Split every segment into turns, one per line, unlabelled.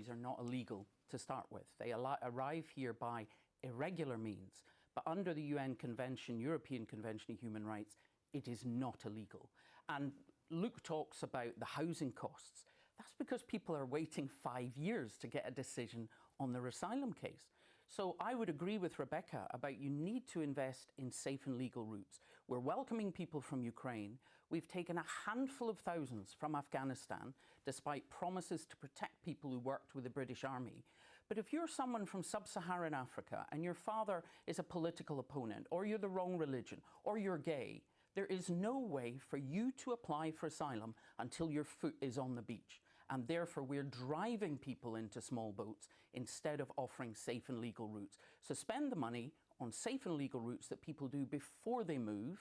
refugees are not illegal to start with. They arrive here by irregular means. But under the UN Convention, European Convention of Human Rights, it is not illegal. And Luke talks about the housing costs. That's because people are waiting 5 years to get a decision on their asylum case. So I would agree with Rebecca about you need to invest in safe and legal routes. We're welcoming people from Ukraine. We've taken a handful of thousands from Afghanistan, despite promises to protect people who worked with the British Army. But if you're someone from sub-Saharan Africa and your father is a political opponent, or you're the wrong religion, or you're gay, there is no way for you to apply for asylum until your foot is on the beach. And therefore, we're driving people into small boats instead of offering safe and legal routes. So spend the money on safe and legal routes that people do before they move,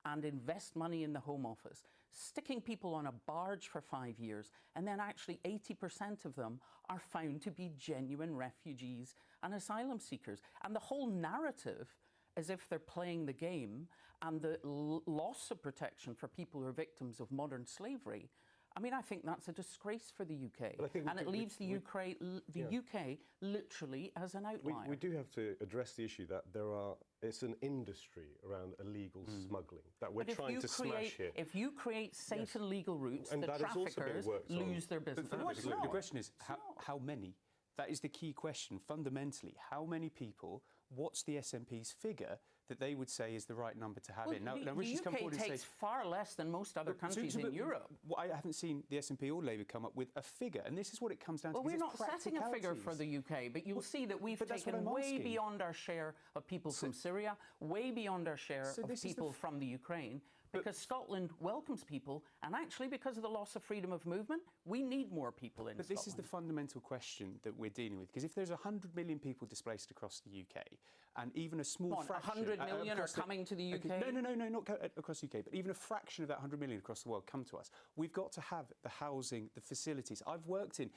and invest money in the Home Office. Sticking people on a barge for 5 years, and then actually 80% of them are found to be genuine refugees and asylum seekers. And the whole narrative, as if they're playing the game, and the loss of protection for people who are victims of modern slavery, I mean, I think that's a disgrace for the UK. And it leaves the UK literally as an outlier.
We do have to address the issue that it's an industry around illegal smuggling that we're trying to smash here.
If you create safe and legal routes, the traffickers lose their business.
The question is, how many? That is the key question, fundamentally. How many people, what's the SNP's figure that they would say is the right number to have in?
Now, the UK takes far less than most other countries in Europe.
I haven't seen the SNP or Labour come up with a figure, and this is what it comes down to.
Well, we're not setting a figure for the UK, but you'll see that we've taken way beyond our share of people from Syria, way beyond our share of people from the Ukraine, because Scotland welcomes people, and actually because of the loss of freedom of movement, we need more people in Scotland.
But this is the fundamental question that we're dealing with, because if there's 100 million people displaced across the UK, and even a small fraction...
100 million are coming to the UK?
Okay, no, not across the UK, but even a fraction of that 100 million across the world come to us. We've got to have the housing, the facilities. I've worked in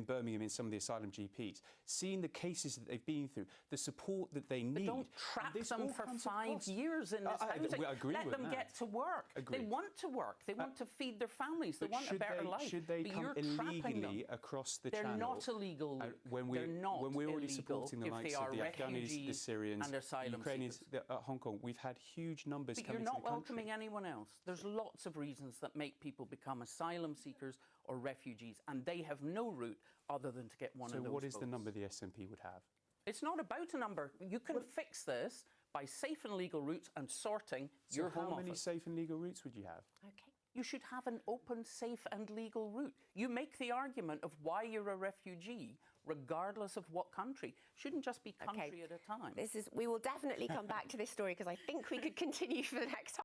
Birmingham in some of the asylum GPs, seen the cases that they've been through, the support that they need.
But don't trap them for 5 years in this housing.
I agree
Let
with
them get to work.
Agreed.
They want to work. They want to feed their families. They want a better life.
Should they come illegally across the channel?
They're not illegal.
When we're already supporting the likes of the Afghanis, the Syrians, the Ukrainians, Hong Kong, we've had huge numbers coming to the country.
But you're not welcoming anyone else. There's lots of reasons that make people become asylum seekers or refugees, and they have no route other than to get one of those
So what is
boats.
the number the SNP would have?
It's not about a number. You can fix this by safe and legal routes and sorting your Home Office.
How many safe and legal routes would you have?
OK. You should have an open, safe and legal route. You make the argument of why you're a refugee, regardless of what country. Shouldn't just be country at a time.
We will definitely come back to this story, because I think we could continue for the next time.